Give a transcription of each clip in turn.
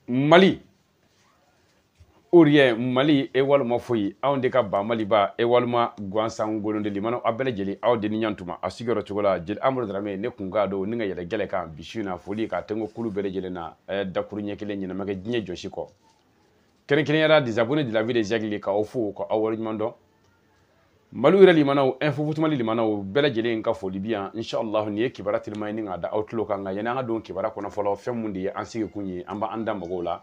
Mali Ourien Mali e walma foyi awde ka ba Mali ba e walma gwansan golonde limano abele jeli awde ni nyantuma asigoro chogola jeli amro drame ne kunga do ninga yele gele kan bishuna foli ka tengo kulu bele jeli na dakuru nyekele nyina make jinye joshiko kenen yara des abonnés de la vie des aigles ka ofu ko awol nyando malu ira limano info futmali limano bele jeli ka foli bien inshallah ni kibaratil mayni ngada outlook nga yana nga don kibara ko na folo femundi ansige kunyi amba anda magola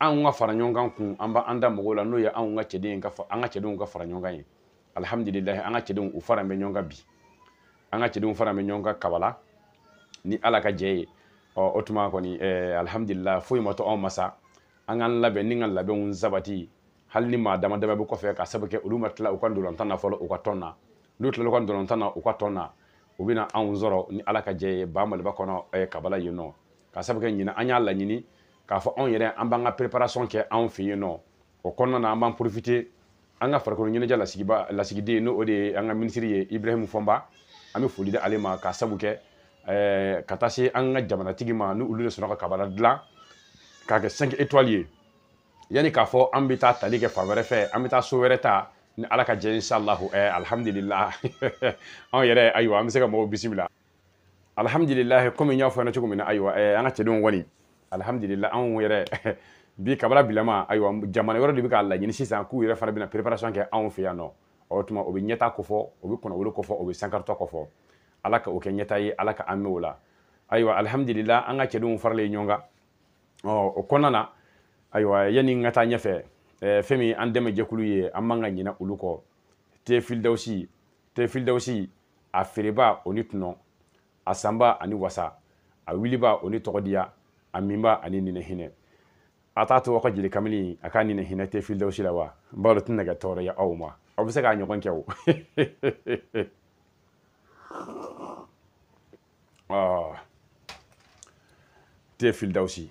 an nga fara ɲɔgɔn kun an ba anda mɔgɔw la n'o ye an ka cɛden ka an ka cɛdenw ka fara ɲɔgɔn ye alhamdulillah an ka cɛdenw u fara bɛ ɲɔgɔn kan bi an ka cɛdenw fara bɛ ɲɔgɔn kan kabala ni ala ka jɛ ye o tuma kɔni alhamdulillah foyi ma to anw masa an ka labɛn ni ka labɛnw sabati hali ni maa dama dama bɛ kɔfɛ ka sabu kɛ olu ma tila u ka ndolantan na fɔlɔ u ka tɔn na n'u tilala u ka ndolantan na u ka tɔn na u bɛna anw sɔrɔ ni ala ka jɛ ye ba maliba kɔnɔ kabala yen nɔ ka sabu kɛ ɲina an y'a laɲini k'a fɔ anw yɛrɛ an b'an ka préparation kɛ anw fɛ yen nɔ o kɔnɔna na an b'an profiter an ka farikolo ɲɛnajɛ lasigiden n'o de ye an ka ministre ye Ibrahim Fɔnba an bɛ foli di ale ma ka sabu kɛ ka taa se an ka jamanatigi ma ni olu de sɔnna ka kabala dilan k'a kɛ 5 étoiles ye yanni k'a fɔ an bɛ taa tali kɛ fan wɛrɛ fɛ an bɛ taa so wɛrɛ ta ni ala ka jɛ inshallah alhamdulillah anw yɛrɛ ayiwa an bɛ se ka mɔgɔw bisimila alhamdulillah comme n y'a fɔ ɲɛna cogo min na ayiwa an ka cɛdenw kɔni alhamdulillah anw yɛrɛ bi kabala bilama ayiwa jamana yɔrɔ de bɛ ka laɲini sisan k'u yɛrɛ fana bɛna préparation kɛ anw fɛ yan nɔ o tuma o bɛ ɲɛta kofɔ o bɛ kɔnɔwolo kofɔ o bɛ sankaratɔ kofɔ ala ka o kɛ ɲɛta ye ala ka an mɛn o la ayiwa alhamdulillah an ka cɛdenw faralen ɲɔgɔn kan o kɔnɔna na ayiwa yanni n ka taa ɲɛfɛ fɛn min an dɛmɛ jɛkulu ye an man ka ɲinɛ olu kɔ tefildawusi a feereba o ni tunɔ a sanba ani wasa a wiliba o ni tɔgɔdiya a minba ani nina hinɛ a t'a to aw ka jeli kamili a ka nina hinɛ tefildawusi la wa n b'a dɔn tɛna kɛ tɔɔrɔ ye aw ma aw bɛ se k'a ɲɔgɔn kɛ o tefildawusi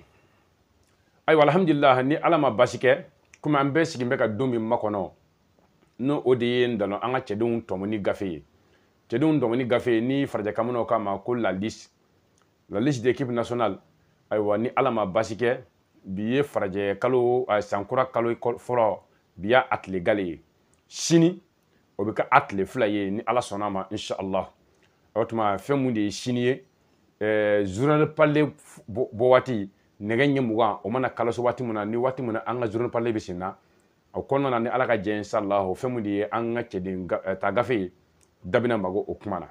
ayiwa alhamdulillah ni ala ma basi kɛ komi an bɛɛ sigin bɛ ka don min makɔnɔ n'o o de ye n dɔnɔ an ka cɛdenw tɔmɔni gafe ye cɛdenw tɔmɔni gafe ni farajɛ kamananw k'a ma ko la liste d'équipe nationale ayiwa ni ala ma basi kɛ bi ye farajɛ kalo sankura kalo fɔlɔ bi y'a tile gale ye sini o bɛ kɛ a tile fila ye ni ala sɔnna ma inshallah o tuma fɛn mun de ye sini ye journal parler bɔ waati nɛgɛ ɲɛ 20 o mana kalaso waati mun na ni waati mun na an ka journal parler bɛ sen na o kɔnɔna na ni ala ka jɛ inshallah o fɛn mun de ye an ka cɛden ta gafe ye dabina mago o kuma na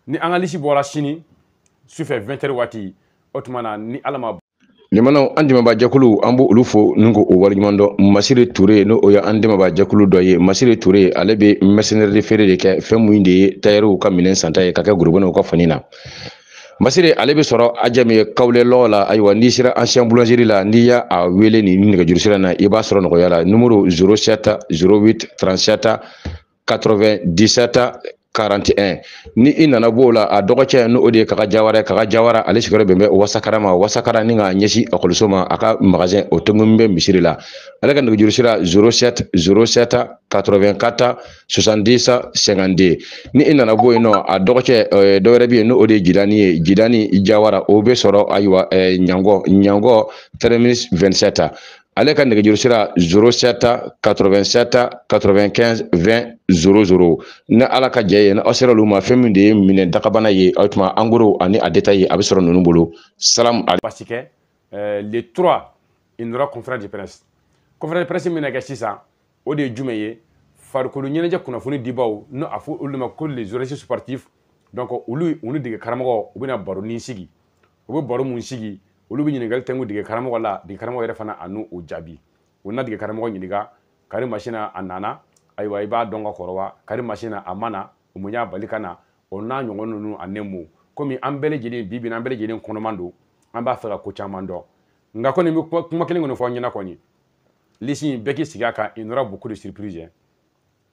ni an ka lisi bɔra sini sufɛ 20h waati o tuma na ni ala ma limanaw an dɛmɛbaa jɛkulu an b'o olu fo ni ko o waleɲuman dɔn Masire Ture n'o ye an dɛmɛbaa jɛkulu dɔ ye Masire Ture ale bɛ mercenaire feere de kɛ fɛn mun de ye tailleur ka minɛn santa ye ka kɛ gorobinɛw ka fani na Masire ale bɛ sɔrɔ Adjami Kawlɛ lɔ la ayiwa n'i sera ancien boulangerie la n'i y'a wele ni nɛgɛjuru sira na i b'a sɔrɔ nɔgɔya la numéro 07 08 37 97 41 ni i nana b'o la a dɔgɔcɛ n'o de ye Kaka Jawara ale sigiyɔrɔ bɛn bɛ Wasakara ma Wasakara ni ka ɲɛsin ekɔliso ma a ka magasin o tɔngɔn bɛ misiri la ale ka nɛgɛjuru sira 07 07 84 70 52 ni i nana b'o yen nɔ a dɔgɔcɛ dɔ wɛrɛ bɛ yen n'o de ye Jidani Jawara o bɛ sɔrɔ ayiwa Ɲangɔ terminus 27 ale ka nɛgɛjuru sira 07 87 95 20 00 ni ala ka jɛ ye ni aw sera olu ma fɛn min de ye minɛ dagabana ye aw tuma en gros ani a détail ye a bɛ sɔrɔ ninnu bolo salam parce que les 3 il y aura conférence de presse min na kɛ sisan o de ye jumɛn ye farikolo ɲɛnajɛ kunnafoni dibaw no a fɔ olu ma ko les journalistes sportifs donc olu dege karamɔgɔ u bɛna baro ni sigi u bɛ baro mun sigi olu bɛ ɲininkali tɛngu dege karamɔgɔ la dege karamɔgɔ yɛrɛ fana a n'o jaabi u na dege karamɔgɔ ɲininka kari masina a nana ayiwa i b'a dɔn ka kɔrɔ wa kari masina a mana o mun y'a bali ka na o n'a ɲɔgɔn ninnu a nɛmu komi an bɛɛ lajɛlen bi an bɛɛ lajɛlen kɔnɔman don an b'a fɛ ka ko caman dɔn nka kɔni bɛ kuma kelen kɔni fɔ an ɲɛna kɔni lisi bɛɛ k'i sigi a kan il y aura beaucoup de surprises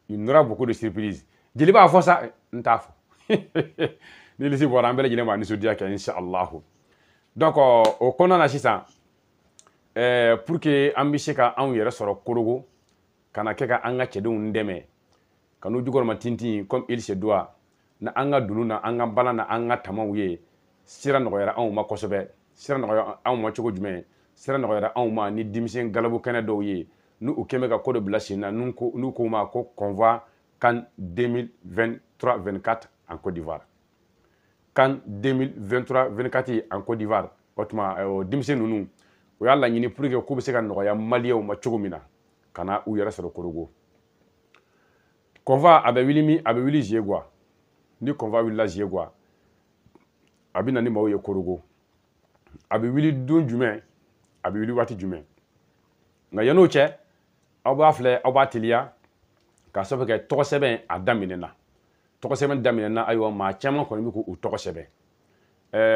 il y aura beaucoup de surprises jeli b'a fɔ sa n t'a fɔ ni lisi bɔra an bɛɛ lajɛlen b'a nisɔndiya kɛ inshallah donc o kɔnɔna na sisan pour que an bɛ se ka anw yɛrɛ sɔrɔ korogo kana kɛ ka an ka cɛdenw dɛmɛ ka n'u jukɔrɔma tintin comme il se doit na an ka dunu na an ka bala na an ka tamaw ye sira nɔgɔyara anw ma kosɛbɛ sira nɔgɔya anw ma cogo jumɛn sira nɔgɔyara anw ma ni denmisɛn galabu kɛnɛ dɔw ye n'u u kɛmɛ ka ko dɔ bila sen na n'u ko ma ko convoi CAN 2023-24 en Côte d'Ivoire. CAN 2023-24 en Côte d'Ivoire. O tuma denmisɛn ninnu o y'a laɲini pour que k'u bɛ se ka nɔgɔya maliyɛnw ma cogo min na ka na u yɛrɛ sɔrɔ Korogo. Convoi a bɛ wuli Ziegua ni convoi wulila Ziegua a bɛ na ni maaw ye Korogo a bɛ wuli don jumɛn a bɛ wuli waati jumɛn nka yan'o cɛ aw b'a filɛ aw b'a teliya k'a sababu kɛ tɔgɔ sɛbɛn a daminɛna tɔgɔ sɛbɛn daminɛna ayiwa maa caman kɔni bɛ k'u tɔgɔ sɛbɛn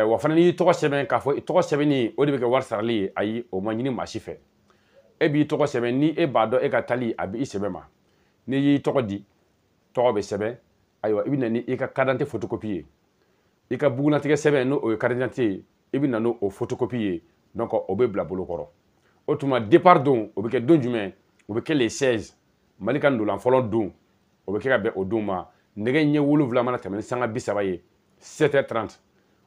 wa fana n'i y'i tɔgɔ sɛbɛn k'a fɔ tɔgɔ sɛbɛnni o de bɛ kɛ wari sarali ye ayi o ma ɲini maa si fɛ e b'i tɔgɔ sɛbɛn ni e b'a dɔn e ka tali a bɛ i sɛbɛn ma n'i y'i tɔgɔ di tɔgɔ bɛ sɛbɛn ayiwa i bɛ na ni i ka carte d'identité photocopie ye i ka bugunatigɛ sɛbɛn n'o ye carte d'identité ye i bɛ na n'o photocopie ye donc o bɛ bila bolokɔrɔ o tuma départ don o bɛ kɛ don jumɛn o bɛ kɛ le 16 Mali ka ndolan fɔlɔ don o bɛ kɛ ka bɛn o don ma nɛgɛ ɲɛ 7 mana tɛmɛ ni sanga 30 ye 7h30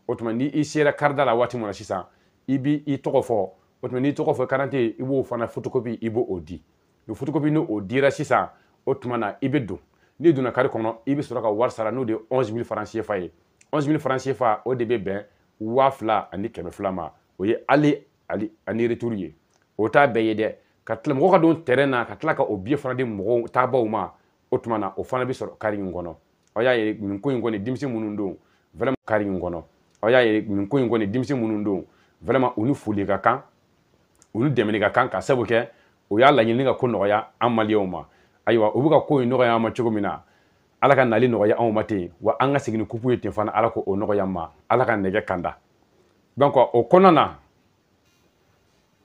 o tuma ni i sera karida la waati min na sisan i b'i tɔgɔ fɔ o tuma n'i tɔgɔ fɔ carte d'identité i b'o fana photocopie i b'o di ni photocopie n'o dira sisan o tuma na i bɛ don n'i donna kari kɔnɔ i bɛ sɔrɔ ka wari sara n'o de ye 11 000 francs CFA ye 11 000 francs CFA o de bɛ bɛn 2,200 ma o ye aller ani retour ye o t'a bɛɛ ye dɛ ka tila mɔgɔ ka don terrain na ka tila ka o billet fana di mɔgɔw taabaw ma o tuma na o fana bɛ sɔrɔ kari in kɔnɔ aw y'a ye nin ko in kɔni denmisɛn minnu don vraiment kari in kɔnɔ aw y'a ye nin ko in kɔni denmisɛn minnu don vraiment u ni foli ka kan u ni dɛmɛni ka kan ka sabu kɛ o y'a laɲini ka ko nɔgɔya an maliyɛnw ma ayiwa u bɛ ka ko in nɔgɔya an ma cogo min na ala ka nali nɔgɔya anw ma ten wa an ka segin ni kupu ye ten fana ala ko o nɔgɔya an ma ala ka nɛgɛ kanda donc o kɔnɔna na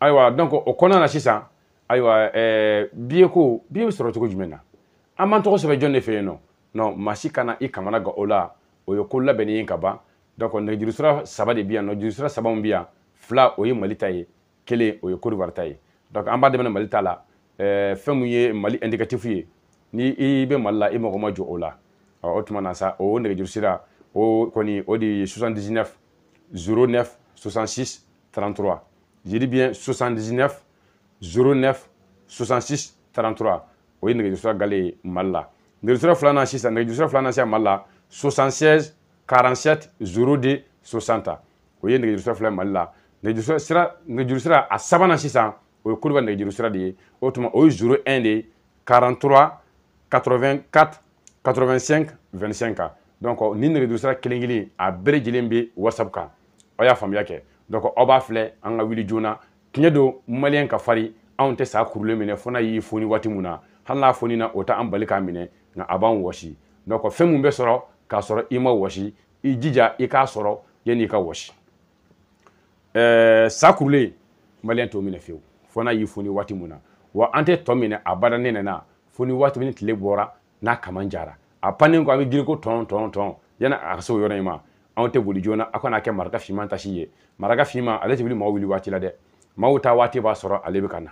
ayiwa donc o kɔnɔna na sisan ayiwa billet bɛ sɔrɔ cogo jumɛn na an b'an tɔgɔ sɛbɛn jɔn de fɛ yen nɔ non maa si kana i kamana gan o la o ye ko labɛnnen ye ka ban donc nɛgɛjuru sira 3 de bɛ yan nɛgɛjuru sira 3 min bɛ yan 2 o ye Mali ta ye 1 o ye Côte d'Ivoire ta ye donc an b'a daminɛ Mali ta la fɛn min ye Mali indicatif ye ni i bɛ Mali la i mago ma jɔ o la o tuma na sa o nɛgɛjuru sira o kɔni o de ye 79 09 66 33 je dis bien 79 09 66 33 o ye nɛgɛjuru sira gale ye Mali la nɛgɛjuru sira filanan sisan nɛgɛjuru sira filanan sisan Mali la 76 47 02 60 o ye nɛgɛjuru sira fila Mali la nɛgɛjuru sira a sabanan sisan o ye Côte d'Ivoire nɛgɛjuru sira de ye o tuma o ye 01 de 43 84 85 25 donc ni nɛgɛjuru sira kelen kelen a bɛɛ lajɛlen bɛ WhatsApp kan aw y'a faamuya kɛ donc aw b'a filɛ an ka wuli joona tiɲɛ don maliyɛn ka fari anw tɛ sa kurulen minɛ fo n'a y'i foni waati min na hali n'a foni na o tɛ an bali k'a minɛ nka a b'an wɔsi donc fɛn min bɛ sɔrɔ k'a sɔrɔ i ma wɔsi i jija i k'a sɔrɔ yanni i ka wɔsi sa kurulen maliyɛn t'o minɛ fiyewu fo n'a y'i foni waati min na wa an tɛ tɔ minɛ a badanen na fo ni waati min tile bɔra n'a kaman jara a pannen ko a bɛ girin ko tɔn yanni a ka se o yɔrɔ in ma anw tɛ boli joona aw kana kɛ maraka finman tasi ye maraka finman ale tɛ wuli maaw wuli waati la dɛ maaw ta waati b'a sɔrɔ ale bɛ ka na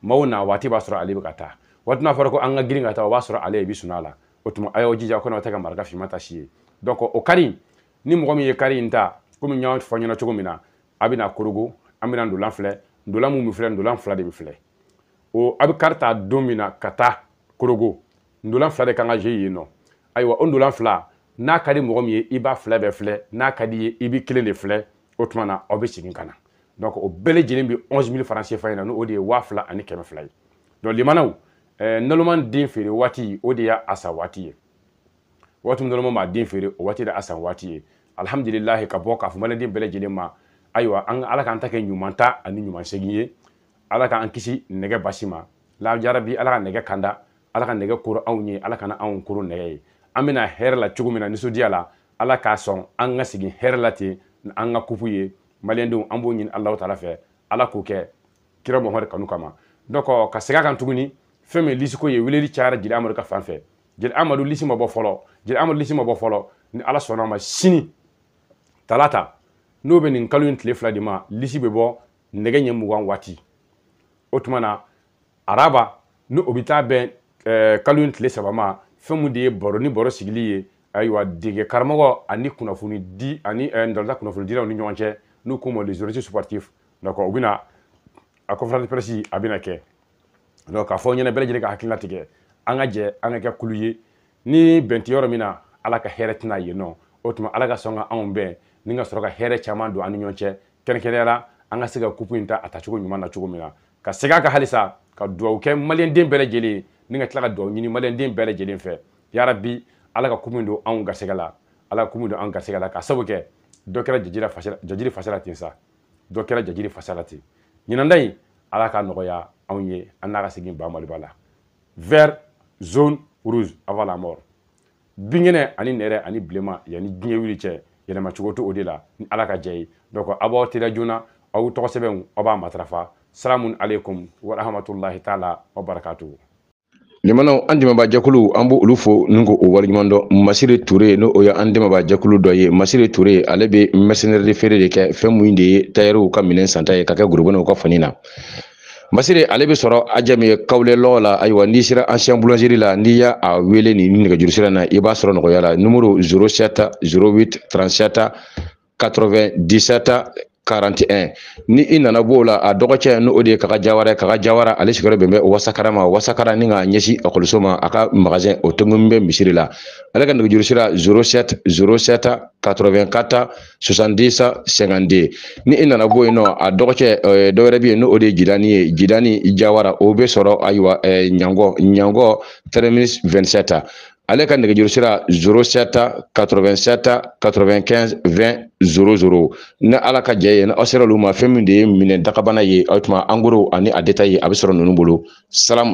maaw na waati b'a sɔrɔ ale bɛ ka taa waati n'a fɔra ko an ka girin ka taa o b'a sɔrɔ ale bɛ sɔn a la o tuma a y'aw jija aw kana tɛ ka maraka finman tasi ye donc o kari ni mɔgɔ min ye kari in ta komi n y'a fɔ ɲɛna cogo min na a bɛ na Korogo an bɛna ndolan filɛ ndolan mun bɛ filɛ ndolan 2 de bɛ filɛ o a bɛ kari ta don min na ka taa Korogo ndolan 2 de kan ka je yen nɔ ayiwa o ndolan 2 n'a ka di mɔgɔ min ye i b'a 2 bɛɛ filɛ n'a ka di ye i bɛ 1 de filɛ o tuma na aw bɛ segin ka na donc o bɛɛ lajɛlen bɛ 11 000 francs CFA in na n'o de ye 2,200 ye donc limanaw naloman den feere waati o de y'a sa waati ye waati min naloman b'a den feere o waati de y'a san waati ye alhamdulilahi ka bɔ k'a fɔ maliyɛnden bɛɛ lajɛlen ma ayiwa ala k'an ta kɛ ɲuman ta ani ɲuman segin ye ala k'an kisi nɛgɛ basi ma la jarabi ala ka nɛgɛ kanda ala ka nɛgɛ koro anw ye ala kana anw koro nɛgɛ ye an bɛna hɛrɛ la cogo min na nisɔndiya la ala k'a sɔn an ka segin hɛrɛ la ten an ka kupu ye maliyɛndenw an b'o ɲini alahu taala fɛ ala k'o kɛ kira muhamadu kanu kama donc ka segin a kan tuguni fɛn min lisiko ye weleli cayara jeli amadu ka fan fɛ jeli amadu lisi ma bɔ fɔlɔ ni ala sɔnna ma sini talata n'o bɛ nin kalo in tile 2 de ma lisi bɛ bɔ nɛgɛ ɲɛ 20 waati o tuma na araba ni o bɛ taa bɛn kalo in tile 3 ma fɛn min de ye baro sigili ye ayiwa dege karamɔgɔ ani kunnafoni di ani ndɔlata kunnafoni diraw ni ɲɔgɔn cɛ nous comme les journalistes sportifs donc o bina a conférence de presse a bina ke donc a fo ñene bele jeli ka hakilina tige anga je anga ka kuluye ni benti yoro mina ala ka heretina ye non otuma ala ka songa an be ni nga soroka here chaman do anu ñonche kenkenera anga siga kupuinta atachugo nyuma na chugo mina ka sega ka halisa ka duwa ke malien den bele jeli ni nga tla ka duwa ñini malien den bele jeli fe ya rabbi ala ka kupuindo an ga segala ala ka kupuindo an ga segala ka sabuke do kera jajiri fasala tinsa do kera jajiri fasalati ñinandai ala ka nogoya an ye an na ka segin ba mali bala vert zone rouge avant la mort bingene ani nere ani blema yani ginye wili che yana ma chugoto odila ni ala ka jey donc abo tira juna aw to seben oba matrafa salamun alaikum wa rahmatullahi ta'ala wa barakatuh limano andima ba jakulu ambu ulufo nungo o wargimando Masire Touré no o ya andima ba jakulu doye Masire Touré alebe mercenaire de fere de ke femuyinde tayeru ka minen santaye ka groupe no ko fanina Masire alebe soro ajami kawle lola aywa ni sira ancien boulangerie la ndiya a wele ni ni ga jursira na iba soro no yala numéro 07 08 37 97 41 ni inana bola a dogoche no ode kaka jawara ale sigoro bembe wasakara ni nga nyesi akolsoma aka magasin otongombe misiri la ale kan jursira 07 84 70 52 ni inana boyno a dogoche dowere bi no ode jidani jawara obe soro aywa nyango 27 ale kan nege jursira 07 87 95 20 00 na ala ka jaye na osera luma feminde mine dakabana ye outma angoro ani adeta ye abisoro nunu bolo salam